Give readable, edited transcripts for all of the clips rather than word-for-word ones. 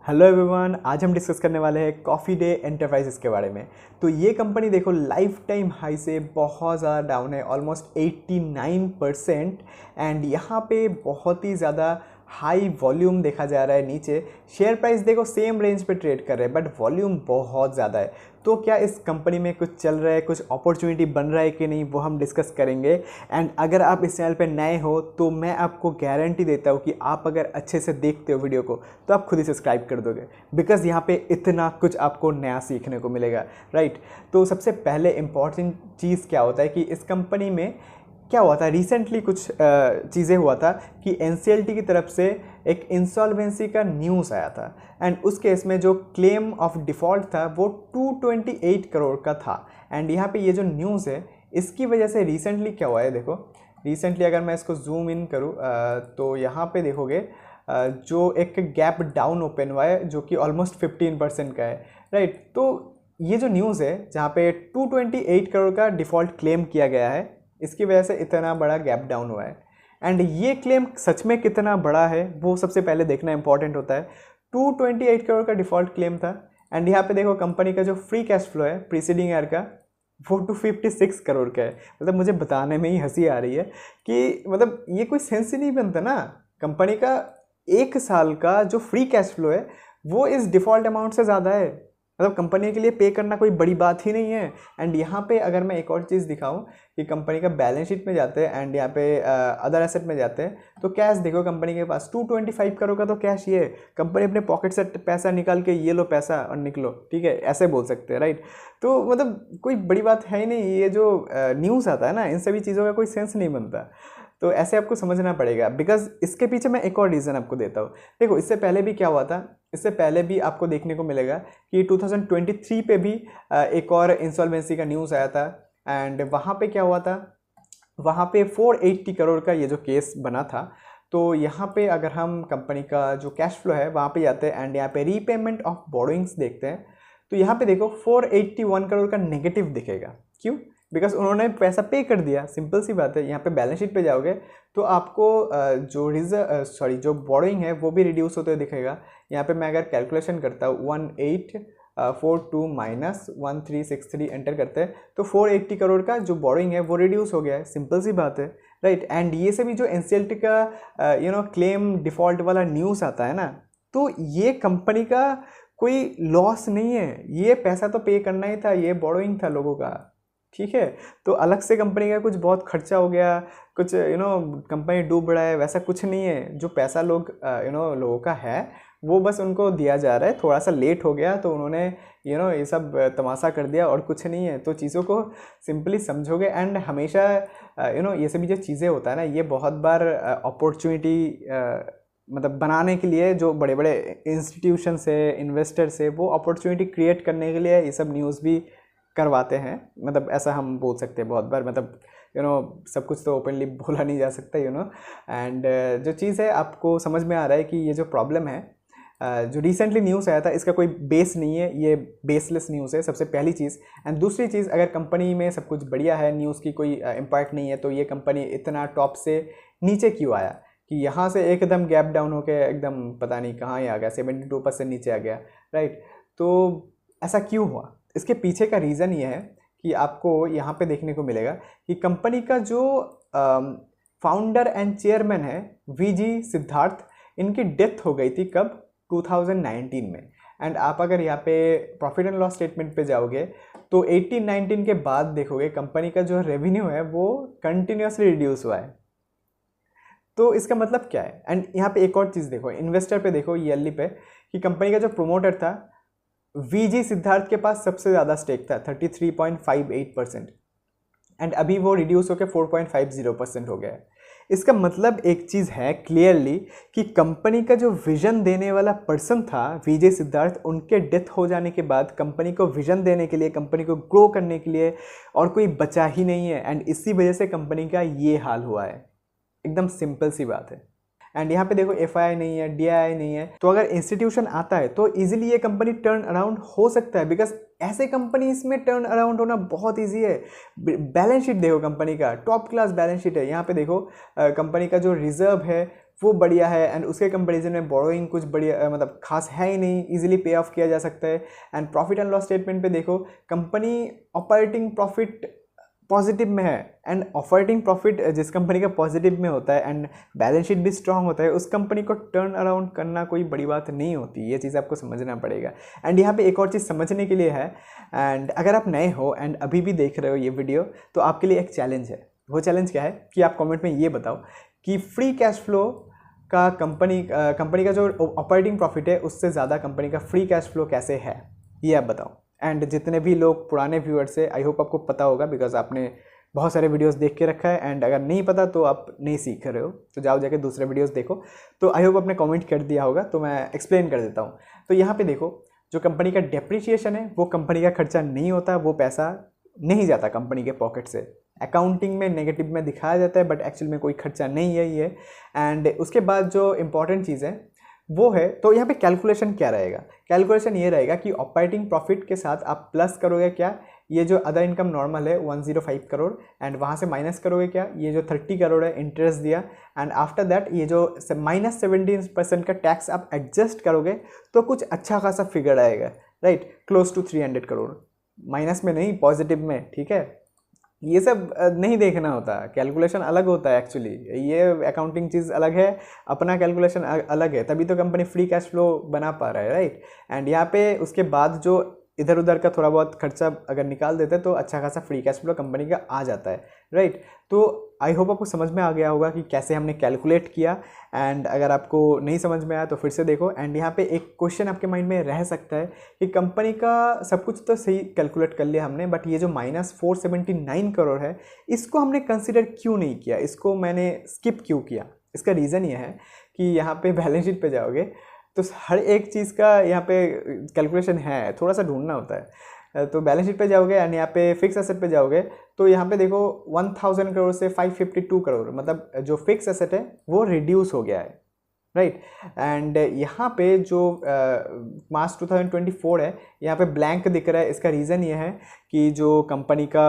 Hello everyone, आज हम discuss करने वाले हैं कॉफ़ी डे एंटरप्राइजेस के बारे में। तो ये कंपनी देखो लाइफ टाइम हाई से बहुत ज़्यादा डाउन है, ऑलमोस्ट 89%। एंड यहाँ पे बहुत ही ज़्यादा हाई वॉल्यूम देखा जा रहा है। नीचे शेयर प्राइस देखो सेम रेंज पे ट्रेड कर रहे हैं, बट वॉल्यूम बहुत ज़्यादा है। तो क्या इस कंपनी में कुछ चल रहा है, कुछ अपॉर्चुनिटी बन रहा है कि नहीं, वो हम डिस्कस करेंगे। एंड अगर आप इस चैनल पे नए हो तो मैं आपको गारंटी देता हूँ कि आप अगर अच्छे से देखते हो वीडियो को तो आप खुद ही सब्सक्राइब कर दोगे, बिकॉज यहाँ पे इतना कुछ आपको नया सीखने को मिलेगा, राइट। तो सबसे पहले इम्पॉर्टेंट चीज़ क्या होता है कि इस कंपनी में क्या हुआ था, रिसेंटली कुछ चीज़ें हुआ था कि एनसीएलटी की तरफ से एक इंसॉल्वेंसी का न्यूज़ आया था। एंड उस केस में जो क्लेम ऑफ डिफ़ॉल्ट था वो 228 करोड़ का था। एंड यहाँ पे ये जो न्यूज़ है इसकी वजह से रिसेंटली क्या हुआ है, देखो रिसेंटली अगर मैं इसको जूम इन करूँ तो यहाँ पे देखोगे जो एक गैप डाउन ओपन हुआ है जो कि ऑलमोस्ट 15% का है, राइट। तो ये जो न्यूज़ है जहाँ पे 228 करोड़ का डिफ़ॉल्ट क्लेम किया गया है, इसकी वजह से इतना बड़ा गैप डाउन हुआ है। एंड ये क्लेम सच में कितना बड़ा है वो सबसे पहले देखना इंपॉर्टेंट होता है। 228 करोड़ का डिफ़ॉल्ट क्लेम था। एंड यहाँ पे देखो कंपनी का जो फ्री कैश फ्लो है प्रीसीडिंग ईयर का वो 256 करोड़ का है। मतलब मुझे बताने में ही हंसी आ रही है कि मतलब ये कोई सेंस ही नहीं बनता ना। कंपनी का एक साल का जो फ्री कैश फ्लो है वो इस डिफ़ॉल्ट अमाउंट से ज़्यादा है। मतलब कंपनी के लिए पे करना कोई बड़ी बात ही नहीं है। एंड यहाँ पे अगर मैं एक और चीज़ दिखाऊं कि कंपनी का बैलेंस शीट में जाते हैं एंड यहाँ पे अदर एसेट में जाते हैं तो कैश देखो कंपनी के पास 225 करोड़ का तो कैश ये है। कंपनी अपने पॉकेट से पैसा निकाल के ये लो पैसा और निकलो, ठीक है, ऐसे बोल सकते हैं, राइट। तो मतलब कोई बड़ी बात है ही नहीं। ये जो न्यूज़ आता है ना, इन सभी चीज़ों का कोई सेंस नहीं बनता। तो ऐसे आपको समझना पड़ेगा, बिकॉज इसके पीछे मैं एक और रीज़न आपको देता हूँ। देखो इससे पहले भी क्या हुआ था, इससे पहले भी आपको देखने को मिलेगा कि 2023 पे भी एक और इंसॉल्वेंसी का न्यूज़ आया था। एंड वहाँ पे क्या हुआ था, वहाँ पे 480 करोड़ का ये जो केस बना था। तो यहाँ पे अगर हम कंपनी का जो कैश फ्लो है वहाँ पे जाते हैं एंड यहाँ पे रीपेमेंट ऑफ बोरोइंग्स देखते हैं तो यहाँ पे देखो 481 करोड़ का नेगेटिव दिखेगा। क्यों? बिकॉज उन्होंने पैसा पे कर दिया, सिंपल सी बात है। यहाँ पे बैलेंस शीट पे जाओगे तो आपको जो बोरोइंग है वो भी रिड्यूस होते हुए दिखेगा। यहाँ पे मैं अगर कैलकुलेशन करता हूँ 1842 माइनस 1363 एंटर करते हैं तो 480 करोड़ का जो बोरोइंग है वो रिड्यूस हो गया है, सिंपल सी बात है, राइट। एंड ये से भी जो एनसीएलटी का क्लेम डिफ़ॉल्ट वाला न्यूज़ आता है ना, तो ये कंपनी का कोई लॉस नहीं है। ये पैसा तो पे करना ही था, ये बोरोइंग था लोगों का, ठीक है। तो अलग से कंपनी का कुछ बहुत खर्चा हो गया, कुछ कंपनी डूब रहा है, वैसा कुछ नहीं है। जो पैसा लोगों का है वो बस उनको दिया जा रहा है। थोड़ा सा लेट हो गया तो उन्होंने ये सब तमाशा कर दिया और कुछ नहीं है। तो चीज़ों को सिंपली समझोगे। एंड हमेशा ये सभी जो चीज़ें होता है ना, ये बहुत बार अपॉर्चुनिटी मतलब बनाने के लिए जो बड़े बड़े इंस्टीट्यूशन से इन्वेस्टर से वो अपॉर्चुनिटी क्रिएट करने के लिए ये सब न्यूज़ भी करवाते हैं। मतलब ऐसा हम बोल सकते हैं बहुत बार। मतलब सब कुछ तो ओपनली बोला नहीं जा सकता एंड जो चीज़ है आपको समझ में आ रहा है कि ये जो प्रॉब्लम है जो रिसेंटली न्यूज़ आया था इसका कोई बेस नहीं है, ये बेसलेस न्यूज़ है, सबसे पहली चीज़। एंड दूसरी चीज़, अगर कंपनी में सब कुछ बढ़िया है, न्यूज़ की कोई इम्पैक्ट नहीं है, तो ये कंपनी इतना टॉप से नीचे क्यों आया कि यहाँ से एकदम गैप डाउन होकर एकदम पता नहीं कहाँ ही आ गया, 72% नीचे आ गया, राइट। तो ऐसा क्यों हुआ? इसके पीछे का रीज़न ये है कि आपको यहाँ पे देखने को मिलेगा कि कंपनी का जो फाउंडर एंड चेयरमैन है वीजी सिद्धार्थ, इनकी डेथ हो गई थी कब? 2019 में। एंड आप अगर यहाँ पे प्रॉफिट एंड लॉस स्टेटमेंट पे जाओगे तो 18-19 के बाद देखोगे कंपनी का जो रेवेन्यू है वो कंटिन्यूसली रिड्यूस हुआ है। तो इसका मतलब क्या है? एंड यहाँ पे एक और चीज़ देखो, इन्वेस्टर पे देखो, ईयरली पे, कि कंपनी का जो प्रोमोटर था वीजी सिद्धार्थ के पास सबसे ज़्यादा स्टेक था 33.58%। एंड अभी वो रिड्यूस होकर 4.50% हो गया है। इसका मतलब एक चीज़ है क्लियरली कि कंपनी का जो विजन देने वाला पर्सन था विजय सिद्धार्थ, उनके डेथ हो जाने के बाद कंपनी को विजन देने के लिए, कंपनी को ग्रो करने के लिए और कोई बचा ही नहीं है। एंड इसी वजह से कंपनी का ये हाल हुआ है, एकदम सिंपल सी बात है। एंड यहाँ पे देखो एफआईआई नहीं है, डीआईआई नहीं है, तो अगर इंस्टीट्यूशन आता है तो इजीली ये कंपनी टर्न अराउंड हो सकता है, बिकॉज ऐसे कंपनी इसमें टर्न अराउंड होना बहुत इजी है। बैलेंस शीट देखो कंपनी का, टॉप क्लास बैलेंस शीट है। यहाँ पे देखो कंपनी का जो रिजर्व है वो बढ़िया है, एंड उसके कंपैरिजन में बोरोइंग कुछ बढ़िया मतलब खास है ही नहीं, इजीली पे ऑफ किया जा सकता है। And profit and loss statement पे देखो, कंपनी ऑपरेटिंग प्रॉफिट पॉजिटिव में है, एंड ऑपरेटिंग प्रॉफिट जिस कंपनी का पॉजिटिव में होता है एंड बैलेंस शीट भी स्ट्रांग होता है, उस कंपनी को टर्न अराउंड करना कोई बड़ी बात नहीं होती। ये चीज़ आपको समझना पड़ेगा। एंड यहाँ पे एक और चीज़ समझने के लिए है, एंड अगर आप नए हो एंड अभी भी देख रहे हो ये वीडियो, तो आपके लिए एक चैलेंज है। वो चैलेंज क्या है कि आप कमेंट में ये बताओ कि फ्री कैश फ्लो का कंपनी का जो ऑपरेटिंग प्रॉफिट है उससे ज़्यादा कंपनी का फ्री कैश फ्लो कैसे है, ये आप बताओ। एंड जितने भी लोग पुराने व्यूअर्स है, आई होप आपको पता होगा, बिकॉज आपने बहुत सारे वीडियोस देख के रखा है, एंड अगर नहीं पता तो आप नहीं सीख रहे हो, तो जाओ जाके दूसरे वीडियोस देखो। तो आई होप आपने कमेंट कर दिया होगा, तो मैं एक्सप्लेन कर देता हूँ। तो यहाँ पे देखो, जो कंपनी का डेप्रिसिएशन है वो कंपनी का खर्चा नहीं होता, वो पैसा नहीं जाता कंपनी के पॉकेट से। अकाउंटिंग में नेगेटिव में दिखाया जाता है, बट एक्चुअल में कोई खर्चा नहीं है ये। एंड उसके बाद जो इम्पॉर्टेंट चीज़ है वो है, तो यहाँ पे कैलकुलेशन क्या रहेगा, कैलकुलेशन ये रहेगा कि ऑपरेटिंग प्रॉफिट के साथ आप प्लस करोगे क्या, ये जो अदर इनकम नॉर्मल है 105 करोड़, एंड वहाँ से माइनस करोगे क्या, ये जो 30 करोड़ है इंटरेस्ट दिया, एंड आफ्टर दैट ये जो -17% का टैक्स आप एडजस्ट करोगे, तो कुछ अच्छा खासा फिगर आएगा, right, close to 300 crore, minus में नहीं पॉजिटिव में, ठीक है। ये सब नहीं देखना होता, कैलकुलेशन अलग होता है एक्चुअली, ये अकाउंटिंग चीज़ अलग है, अपना कैलकुलेशन अलग है, तभी तो कंपनी फ्री कैश फ्लो बना पा रहा है, राइट। एंड यहाँ पे उसके बाद जो इधर उधर का थोड़ा बहुत खर्चा अगर निकाल देते हैं तो अच्छा खासा फ्री कैश फ्लो कंपनी का आ जाता है, राइट। तो आई होप आपको समझ में आ गया होगा कि कैसे हमने कैलकुलेट किया, एंड अगर आपको नहीं समझ में आया तो फिर से देखो। एंड यहाँ पे एक क्वेश्चन आपके माइंड में रह सकता है कि कंपनी का सब कुछ तो सही कैलकुलेट कर लिया हमने, बट ये जो -479 करोड़ है इसको हमने कंसिडर क्यों नहीं किया, इसको मैंने स्किप क्यों किया। इसका रीज़न ये है कि यहाँ पे बैलेंस शीट पे जाओगे तो हर एक चीज़ का यहाँ पे कैलकुलेशन है, थोड़ा सा ढूंढना होता है। तो बैलेंस शीट पे जाओगे एंड यहाँ पे फिक्स एसेट पे जाओगे, तो यहाँ पे देखो 1000 करोड़ से 552 करोड़, मतलब जो फिक्स एसेट है वो रिड्यूस हो गया है, राइट। एंड यहाँ पे जो मार्च 2024 है, यहाँ पे ब्लैंक दिख रहा है। इसका रीज़न ये है कि जो कंपनी का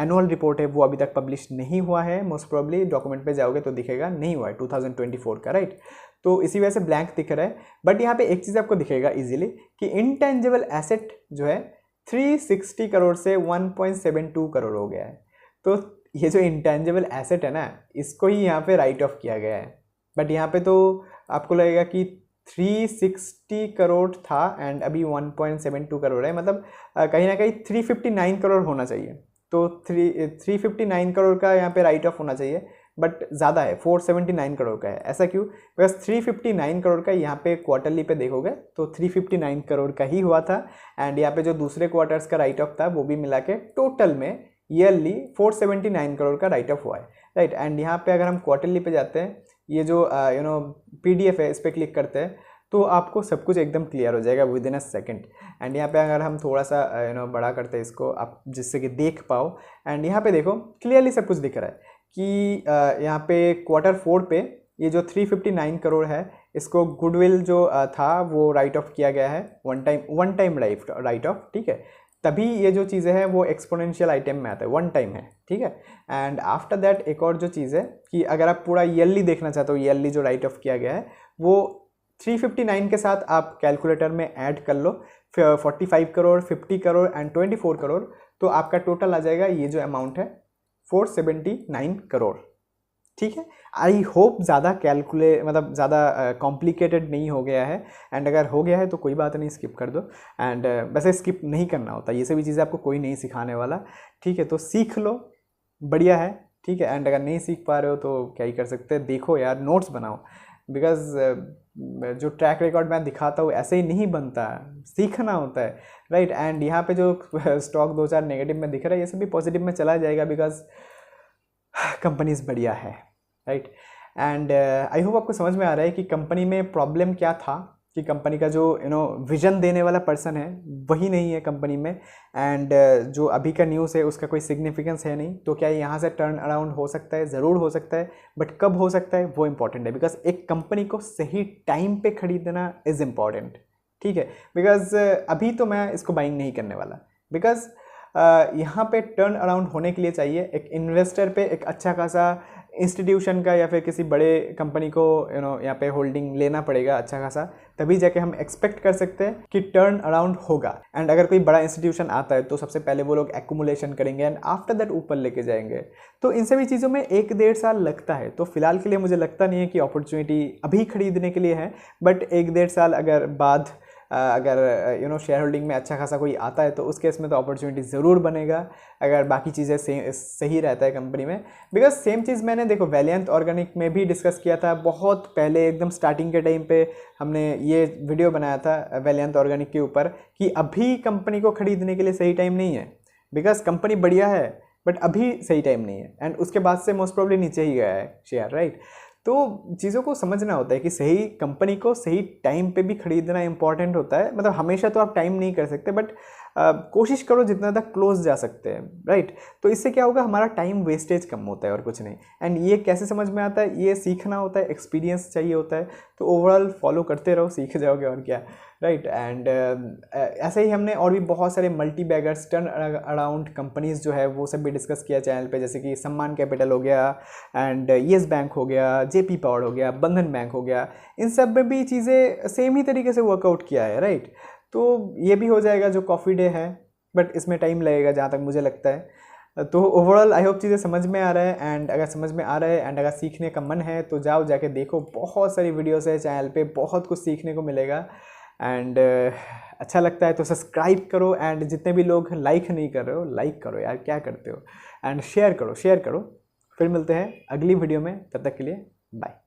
एनुअल रिपोर्ट है वो अभी तक पब्लिश नहीं हुआ है, मोस्ट प्रोबेबली डॉक्यूमेंट पे जाओगे तो दिखेगा नहीं हुआ है 2024 का, राइट। तो इसी वजह से ब्लैंक दिख रहा है। बट यहाँ पे एक चीज़ आपको दिखेगा इजीली कि इनटेंजिबल एसेट जो है 360 करोड़ से 1.72 करोड़ हो गया है। तो ये जो इंटेंजिबल एसेट है ना, इसको ही यहाँ पे राइट ऑफ किया गया है। बट यहाँ पे तो आपको लगेगा कि 360 करोड़ था एंड अभी 1.72 करोड़ है, मतलब कहीं ना कहीं 359 करोड़ होना चाहिए। तो 359 करोड़ का यहाँ पे राइट ऑफ होना चाहिए, बट ज़्यादा है, 479 करोड़ का है। ऐसा क्यों? बिकॉज 359 करोड़ का यहाँ पे क्वार्टरली पे देखोगे तो 359 करोड़ का ही हुआ था, एंड यहाँ पे जो दूसरे क्वार्टर्स का राइट ऑफ था वो भी मिला के टोटल में ईयरली 479 करोड़ का राइट ऑफ हुआ है, राइट। एंड यहाँ पे अगर हम क्वार्टरली पे जाते हैं, ये जो PDF है, इस पर क्लिक करते हैं तो आपको सब कुछ एकदम क्लियर हो जाएगा with in a second. And यहाँ पे अगर हम थोड़ा सा बड़ा करते हैं इसको, आप जिससे कि देख पाओ, एंड यहाँ पे देखो क्लियरली सब कुछ दिख रहा है कि यहाँ पे Q4 पे ये जो 359 करोड़ है, इसको गुडविल जो था वो राइट ऑफ किया गया है, वन टाइम राइट ऑफ, ठीक है। तभी ये जो चीज़ें हैं वो एक्सपोनेंशियल आइटम में आता है, वन टाइम है, ठीक है। एंड आफ्टर दैट एक और जो चीज़ है कि अगर आप पूरा ईयरली देखना चाहते हो, ईयरली जो राइट ऑफ किया गया है वो 359 के साथ आप कैलकुलेटर में ऐड कर लो 45 करोड़, 50 करोड़ एंड 24 करोड़, तो आपका टोटल आ जाएगा ये जो अमाउंट है 479 करोड़, ठीक है। आई होप ज़्यादा मतलब ज़्यादा कॉम्प्लिकेटेड नहीं हो गया है, एंड अगर हो गया है तो कोई बात नहीं, स्किप कर दो। एंड वैसे स्किप नहीं करना होता, ये सभी चीज़ें आपको कोई नहीं सिखाने वाला, ठीक है। तो सीख लो, बढ़िया है, ठीक है। एंड अगर नहीं सीख पा रहे हो तो क्या ही कर सकते हैं, देखो यार, नोट्स बनाओ, बिकॉज जो ट्रैक रिकॉर्ड मैं दिखाता हूँ ऐसे ही नहीं बनता, सीखना होता है, राइट। एंड यहाँ पे जो स्टॉक 2-4 नेगेटिव में दिख रहा है, ये सब भी पॉजिटिव में चला जाएगा, बिकॉज कंपनीज बढ़िया है, राइट। एंड आई होप आपको समझ में आ रहा है कि कंपनी में प्रॉब्लम क्या था, कि कंपनी का जो विजन देने वाला पर्सन है वही नहीं है कंपनी में, एंड जो अभी का न्यूज़ है उसका कोई सिग्निफिकेंस है नहीं। तो क्या यहाँ से टर्न अराउंड हो सकता है? ज़रूर हो सकता है, बट कब हो सकता है वो इम्पॉर्टेंट है, बिकॉज एक कंपनी को सही टाइम पे खरीदना इज़ इम्पॉर्टेंट, ठीक है। बिकॉज अभी तो मैं इसको बाइंग नहीं करने वाला, बिकॉज यहाँ पे टर्न अराउंड होने के लिए चाहिए एक इन्वेस्टर पे एक अच्छा खासा इंस्टीट्यूशन का या फिर किसी बड़े कंपनी को यहाँ पे होल्डिंग लेना पड़ेगा अच्छा खासा, तभी जाके हम एक्सपेक्ट कर सकते हैं कि टर्न अराउंड होगा। एंड अगर कोई बड़ा इंस्टीट्यूशन आता है तो सबसे पहले वो लोग एक्यूमुलेशन करेंगे एंड आफ्टर दैट ऊपर लेके जाएंगे। तो इन सभी चीज़ों में 1-1.5 साल लगता है। तो फिलहाल के लिए मुझे लगता नहीं है कि अपॉर्चुनिटी अभी खरीदने के लिए है, बट 1-1.5 साल अगर बाद अगर शेयर होल्डिंग में अच्छा खासा कोई आता है तो उस केस में तो अपॉर्चुनिटी ज़रूर बनेगा, अगर बाकी चीज़ें सही रहता है कंपनी में। बिकॉज सेम चीज़ मैंने देखो वैलिएंट ऑर्गेनिक में भी डिस्कस किया था, बहुत पहले एकदम स्टार्टिंग के टाइम पे हमने ये वीडियो बनाया था वैलिएंट ऑर्गेनिक के ऊपर कि अभी कंपनी को ख़रीदने के लिए सही टाइम नहीं है, बिकॉज कंपनी बढ़िया है बट अभी सही टाइम नहीं है। एंड उसके बाद से मोस्ट प्रॉब्ली नीचे ही गया है शेयर, राइट। तो चीज़ों को समझना होता है कि सही कंपनी को सही टाइम पे भी खरीदना इंपॉर्टेंट होता है। मतलब हमेशा तो आप टाइम नहीं कर सकते, बट कोशिश करो जितना तक क्लोज जा सकते हैं, राइट। तो इससे क्या होगा, हमारा टाइम वेस्टेज कम होता है और कुछ नहीं। एंड ये कैसे समझ में आता है, ये सीखना होता है, एक्सपीरियंस चाहिए होता है। तो ओवरऑल फॉलो करते रहो, सीख जाओगे और क्या, राइट। एंड ऐसे ही हमने और भी बहुत सारे multi beggars turn around companies जो है वो सब भी डिस्कस किया चैनल पे, जैसे कि सम्मान कैपिटल हो गया एंड येस बैंक हो गया, जेपी पावर हो गया, बंधन बैंक हो गया। इन सब में भी चीज़ें सेम ही तरीके से वर्कआउट किया है, राइट। तो ये भी हो जाएगा जो कॉफ़ी डे है, बट इसमें टाइम लगेगा जहाँ तक मुझे लगता है। तो ओवरऑल आई होप चीज़ें समझ में आ रहा है। एंड अगर समझ में आ रहा है एंड अगर सीखने का मन है तो जाओ जाके देखो, बहुत सारी वीडियोस है चैनल पे, बहुत कुछ सीखने को मिलेगा। एंड अच्छा लगता है तो सब्सक्राइब करो, एंड जितने भी लोग लाइक नहीं कर रहे हो लाइक करो यार, क्या करते हो। एंड शेयर करो। फिर मिलते हैं अगली वीडियो में, तब तक के लिए बाय।